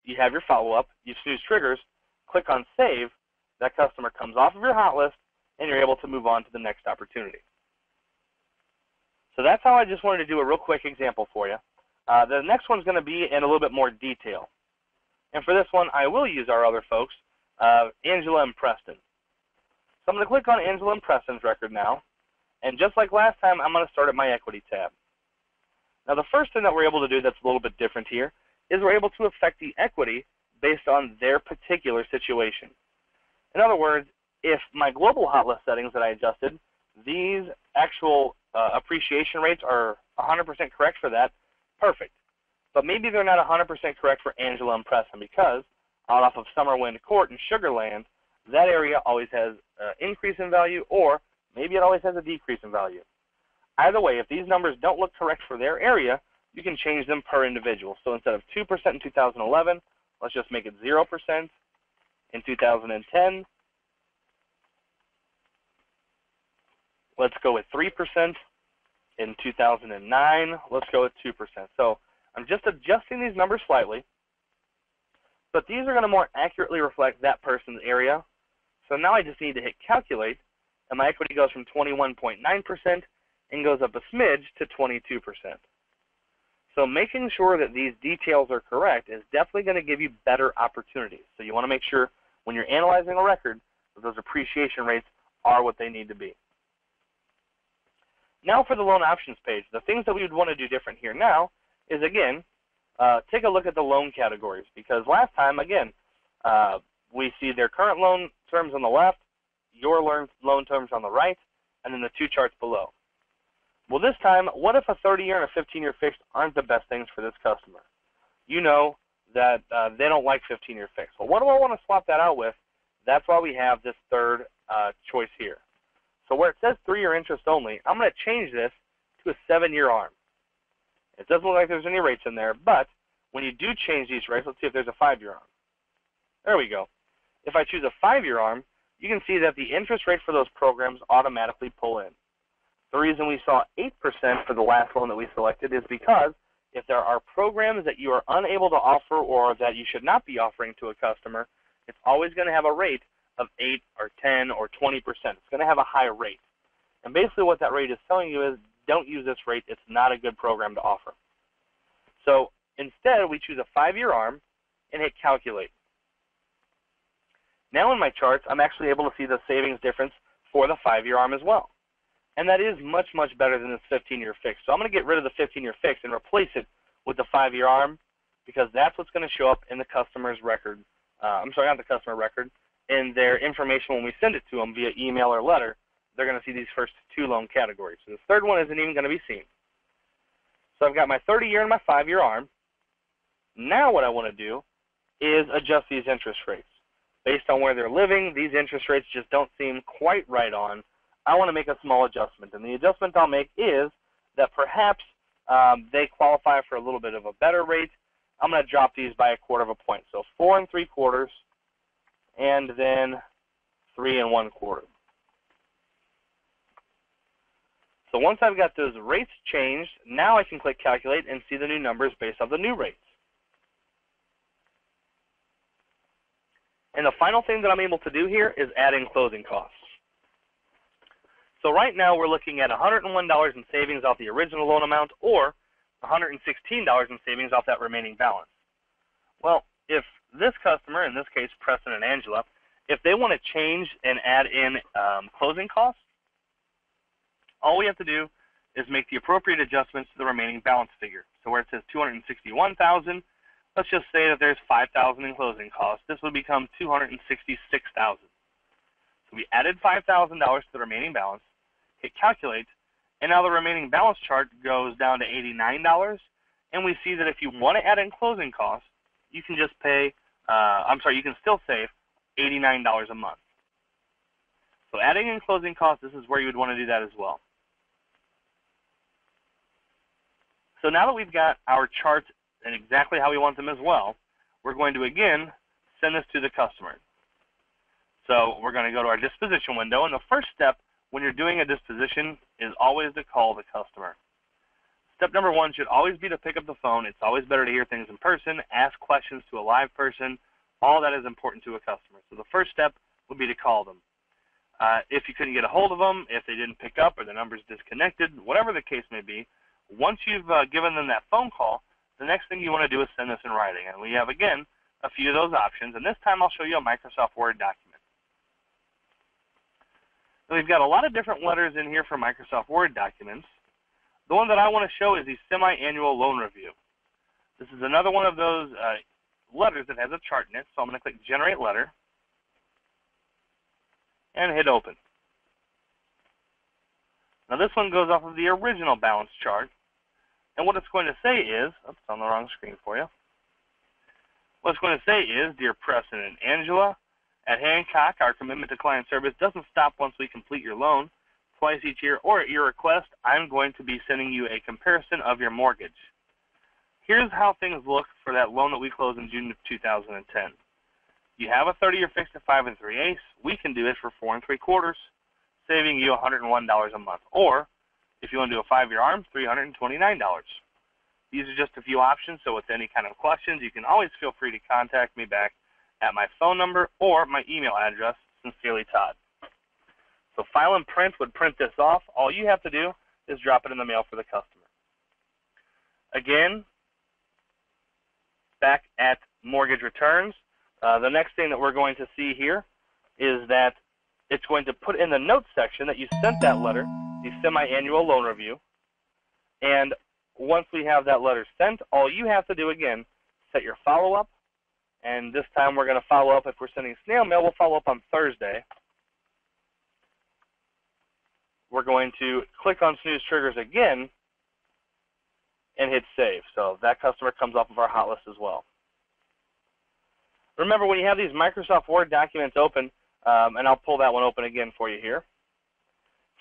you have your follow-up, you snooze triggers, click on save, that customer comes off of your hot list, and you're able to move on to the next opportunity. So that's how I just wanted to do a real quick example for you. The next one's going to be in a little bit more detail. And for this one, I will use our other folks, Angela and Preston. So I'm going to click on Angela and Preston's record now. And just like last time, I'm going to start at my equity tab. Now the first thing that we're able to do that's a little bit different here is we're able to affect the equity based on their particular situation. In other words, if my global hot list settings that I adjusted, these actual appreciation rates are 100% correct for that, perfect. But maybe they're not 100% correct for Angela and Preston because out off of Summerwind Court and Sugarland, that area always has an increase in value, or maybe it always has a decrease in value. Either way, if these numbers don't look correct for their area, you can change them per individual. So instead of 2% in 2011, let's just make it 0% in 2010. Let's go with 3% in 2009. Let's go with 2%. So I'm just adjusting these numbers slightly, but these are going to more accurately reflect that person's area. So now I just need to hit calculate, and my equity goes from 21.9% and goes up a smidge to 22%. So making sure that these details are correct is definitely going to give you better opportunities. So you want to make sure when you're analyzing a record that those appreciation rates are what they need to be. Now for the loan options page, the things that we would want to do different here now is, again, take a look at the loan categories, because last time, again, we see their current loan terms on the left, your loan terms on the right, and then the two charts below. Well, this time, what if a 30-year and a 15-year fixed aren't the best things for this customer? You know that they don't like 15-year fixed. Well, what do I want to swap that out with? That's why we have this third choice here. So where it says 3-year interest only, I'm going to change this to a 7-year ARM. It doesn't look like there's any rates in there, but when you do change these rates, let's see if there's a 5-year ARM. There we go. If I choose a 5-year ARM, you can see that the interest rate for those programs automatically pull in. The reason we saw 8% for the last loan that we selected is because if there are programs that you are unable to offer or that you should not be offering to a customer, it's always going to have a rate of 8 or 10 or 20%. It's going to have a higher rate. And basically what that rate is telling you is don't use this rate. It's not a good program to offer. So instead, we choose a 5-year ARM and hit calculate. Now in my charts, I'm actually able to see the savings difference for the 5-year ARM as well. And that is much, much better than this 15-year fix. So I'm going to get rid of the 15-year fix and replace it with the 5-year ARM, because that's what's going to show up in the customer's record. I'm sorry, not the customer record. In their information when we send it to them via email or letter, they're going to see these first two loan categories. So the third one isn't even going to be seen. So I've got my 30-year and my 5-year ARM. Now what I want to do is adjust these interest rates. Based on where they're living, these interest rates just don't seem quite right on. I want to make a small adjustment, and the adjustment I'll make is that perhaps they qualify for a little bit of a better rate. I'm going to drop these by 1/4 point. So 4 3/4 and then 3 1/4. So once I've got those rates changed, now I can click calculate and see the new numbers based on the new rates. And the final thing that I'm able to do here is add in closing costs. So right now we're looking at $101 in savings off the original loan amount, or $116 in savings off that remaining balance. Well, if this customer, in this case Preston and Angela, if they want to change and add in closing costs, all we have to do is make the appropriate adjustments to the remaining balance figure. So where it says $261,000, let's just say that there's $5,000 in closing costs. This would become $266,000. So we added $5,000 to the remaining balance, hit calculate, and now the remaining balance chart goes down to $89. And we see that if you want to add in closing costs, you can just pay, you can still save $89 a month. So adding in closing costs, this is where you would want to do that as well. So now that we've got our charts and exactly how we want them as well, we're going to again send this to the customer. So we're going to go to our disposition window, and the first step when you're doing a disposition is always to call the customer. Step number one should always be to pick up the phone. It's always better to hear things in person, ask questions to a live person. All that is important to a customer. So the first step would be to call them. If you couldn't get a hold of them, if they didn't pick up or the number's disconnected, whatever the case may be, once you've given them that phone call, the next thing you want to do is send this in writing. And we have, again, a few of those options. And this time I'll show you a Microsoft Word document. So we've got a lot of different letters in here for Microsoft Word documents. The one that I want to show is the semi-annual loan review. This is another one of those letters that has a chart in it. So I'm going to click Generate Letter and hit Open. Now this one goes off of the original balance chart. And what it's going to say is, oops, on the wrong screen for you. What it's going to say is, Dear Preston and Angela, at Hancock, our commitment to client service doesn't stop once we complete your loan. Twice each year or at your request, I'm going to be sending you a comparison of your mortgage. Here's how things look for that loan that we closed in June of 2010. You have a 30-year fixed at 5 3/8. We can do it for 4 3/4, saving you $101 a month. Or, if you want to do a 5-year ARM, $329. These are just a few options, so with any kind of questions, you can always feel free to contact me back at my phone number or my email address, Sincerely Todd. So File and Print would print this off. All you have to do is drop it in the mail for the customer. Again, back at Mortgage Returns, the next thing that we're going to see here is that it's going to put in the notes section that you sent that letter, the semi-annual loan review. And once we have that letter sent, all you have to do, again, set your follow-up. And this time we're going to follow up. If we're sending snail mail, we'll follow up on Thursday. We're going to click on Snooze Triggers again and hit Save. So that customer comes off of our hot list as well. Remember, when you have these Microsoft Word documents open, and I'll pull that one open again for you here.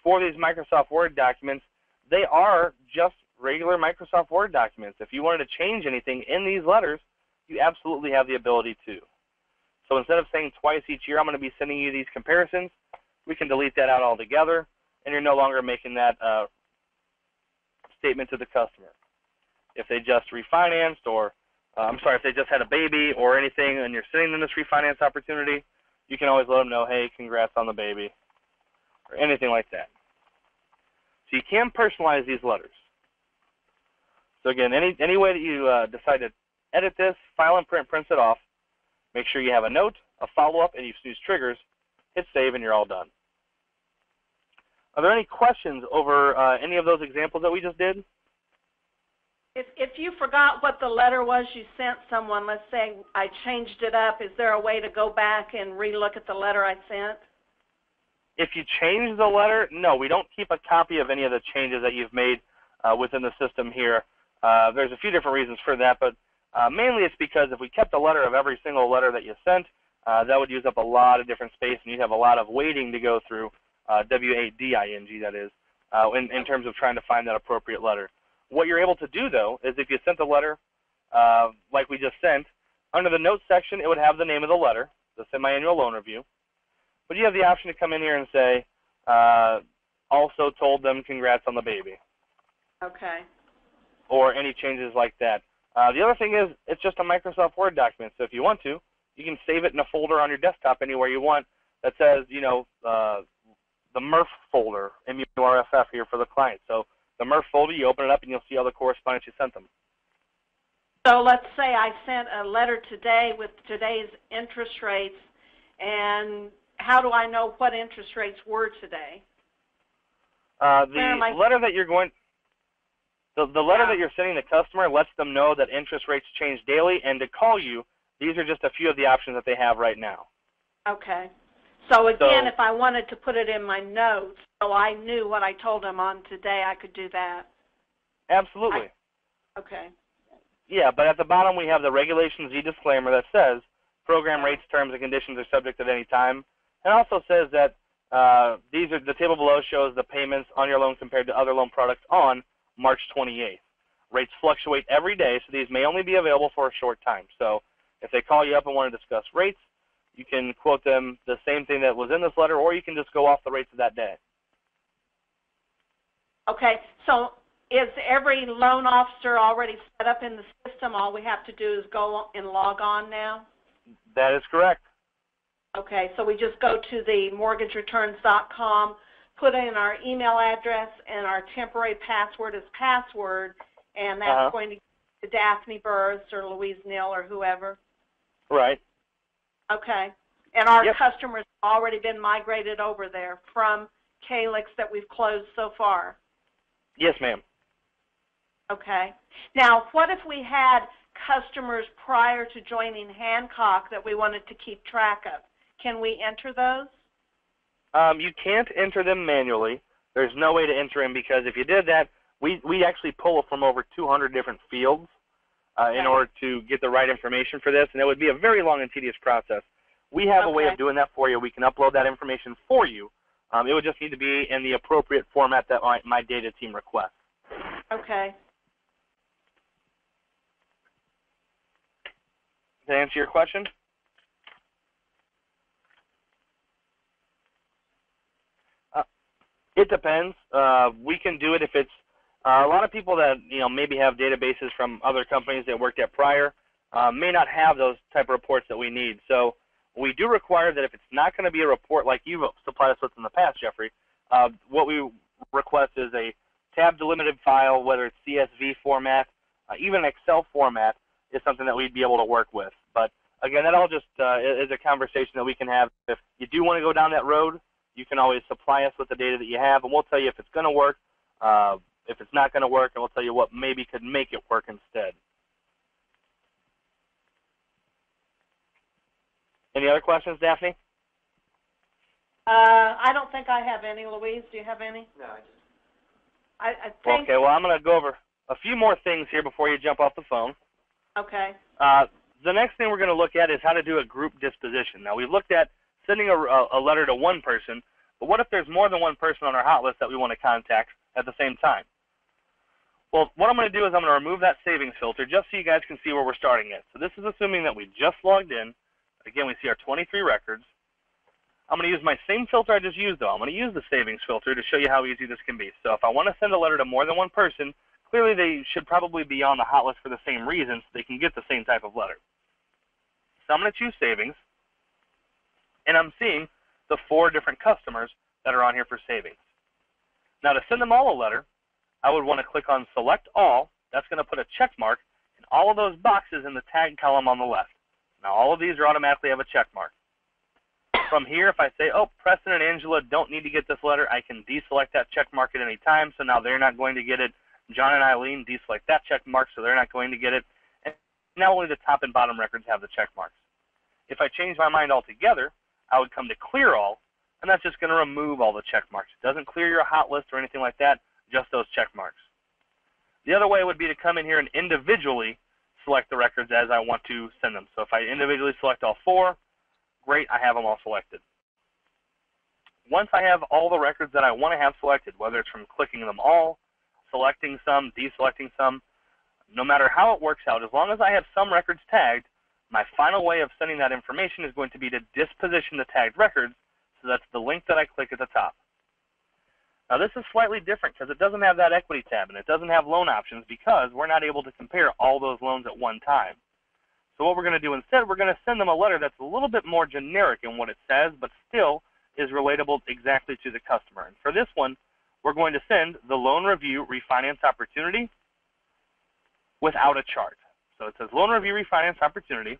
For these Microsoft Word documents, they are just regular Microsoft Word documents. If you wanted to change anything in these letters, you absolutely have the ability to. So instead of saying twice each year, I'm going to be sending you these comparisons, we can delete that out altogether, and you're no longer making that statement to the customer. If they just refinanced or, if they just had a baby or anything and you're sending them this refinance opportunity, you can always let them know, hey, congrats on the baby, or anything like that. So you can personalize these letters. So again, any way that you decide to edit this, File and Print prints it off. Make sure you have a note, a follow-up, and you Snooze Triggers. Hit Save, and you're all done. Are there any questions over any of those examples that we just did? If you forgot what the letter was you sent someone, let's say I changed it up, is there a way to go back and relook at the letter I sent? If you change the letter, no, we don't keep a copy of any of the changes that you've made within the system here. There's a few different reasons for that, but mainly it's because if we kept a letter of every single letter that you sent, that would use up a lot of different space, and you'd have a lot of waiting to go through, W-A-D-I-N-G, that is, in terms of trying to find that appropriate letter. What you're able to do, though, is if you sent a letter like we just sent, under the notes section, it would have the name of the letter, the semi-annual loan review. But you have the option to come in here and say, also told them congrats on the baby. Okay. Or any changes like that. The other thing is, it's just a Microsoft Word document. So if you want to, you can save it in a folder on your desktop anywhere you want that says, the MRF folder, M-U-R-F-F here for the client. So the MRF folder, you open it up and you'll see all the correspondence you sent them. So let's say I sent a letter today with today's interest rates, and how do I know what interest rates were today? The letter that you're going, the letter that you're sending the customer lets them know that interest rates change daily, and to call you, these are just a few of the options that they have right now. Okay. So again, if I wanted to put it in my notes so I knew what I told them on today, I could do that? Absolutely. Okay. Yeah, but at the bottom we have the Regulation Z disclaimer that says program rates, terms, and conditions are subject at any time. And also says that the table below shows the payments on your loan compared to other loan products on March 28th. Rates fluctuate every day, so these may only be available for a short time. So if they call you up and want to discuss rates, you can quote them the same thing that was in this letter, or you can just go off the rates of that day. Okay, so Is every loan officer already set up in the system? All we have to do is go and log on now? That is correct. Okay, so we just go to the mortgagereturns.com, put in our email address and our temporary password as password, and that's going to to Daphne Burris or Louise Neal or whoever? Right. Okay. And our customers have already been migrated over there from Calyx that we've closed so far? Yes, ma'am. Okay. Now, what if we had customers prior to joining Hancock that we wanted to keep track of? Can we enter those? You can't enter them manually. There's no way to enter them because if you did that, we actually pull from over 200 different fields in order to get the right information for this, and it would be a very long and tedious process. We have a way of doing that for you. We can upload that information for you. It would just need to be in the appropriate format that my data team requests. Okay. To answer your question? It depends. We can do it if it's a lot of people that maybe have databases from other companies that worked at prior may not have those type of reports that we need. So we do require that if it's not going to be a report like you've supplied us with in the past, Jeffrey, what we request is a tab delimited file, whether it's CSV format, even Excel format is something that we'd be able to work with. But again, that all just is a conversation that we can have. If you do want to go down that road, you can always supply us with the data that you have, and we'll tell you if it's going to work, if it's not going to work, and we'll tell you what maybe could make it work instead. Any other questions, Daphne? I don't think I have any. Louise, do you have any? No, I think. Okay, well, I'm going to go over a few more things here before you jump off the phone. Okay. The next thing we're going to look at is how to do a group disposition. Now, we've looked at sending a letter to one person, but what if there's more than one person on our hot list that we want to contact at the same time? Well, what I'm going to do is I'm going to remove that savings filter just so you guys can see where we're starting at. So this is assuming that we just logged in. Again, we see our 23 records. I'm going to use my same filter I just used, though. I'm going to use the savings filter to show you how easy this can be. So if I want to send a letter to more than one person, clearly they should probably be on the hot list for the same reason so they can get the same type of letter. So I'm going to choose savings, and I'm seeing the 4 different customers that are on here for savings. Now to send them all a letter, I would want to click on Select All. That's going to put a check mark in all of those boxes in the tag column on the left. Now all of these are automatically have a check mark. From here, if I say, oh, Preston and Angela don't need to get this letter, I can deselect that check mark at any time, so now they're not going to get it. John and Eileen, deselect that check mark, so they're not going to get it. And now only the top and bottom records have the check marks. If I change my mind altogether, I would come to Clear All, and that's just going to remove all the check marks. It doesn't clear your hot list or anything like that, just those check marks. The other way would be to come in here and individually select the records as I want to send them. So if I individually select all 4, great, I have them all selected. Once I have all the records that I want to have selected, whether it's from clicking them all, selecting some, deselecting some, no matter how it works out, as long as I have some records tagged, my final way of sending that information is going to be to disposition the tagged records, so that's the link that I click at the top. Now this is slightly different because it doesn't have that equity tab and it doesn't have loan options because we're not able to compare all those loans at one time. So what we're going to do instead, we're going to send them a letter that's a little bit more generic in what it says, but still is relatable exactly to the customer. And for this one, we're going to send the loan review refinance opportunity without a chart. So it says loan review refinance opportunity.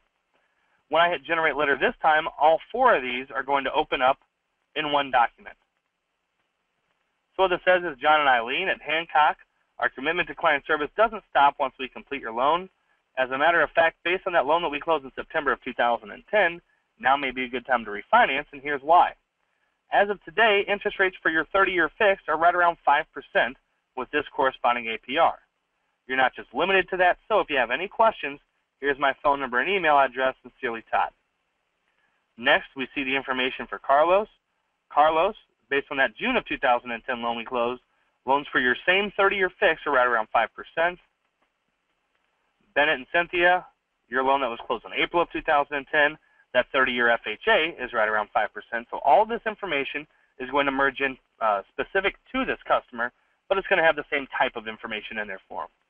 When I hit generate letter this time, all 4 of these are going to open up in one document. So what this says is, John and Eileen at Hancock, our commitment to client service doesn't stop once we complete your loan. As a matter of fact, based on that loan that we closed in September of 2010, now may be a good time to refinance, and here's why. As of today, interest rates for your 30-year fixed are right around 5% with this corresponding APR. You're not just limited to that, so if you have any questions, here's my phone number and email address, Sincerely Todd. Next, we see the information for Carlos. Carlos, based on that June of 2010 loan we closed, loans for your same 30-year fixed are right around 5%. Bennett and Cynthia, your loan that was closed in April of 2010, that 30-year FHA is right around 5%. So all this information is going to merge in specific to this customer but it's going to have the same type of information in there for them.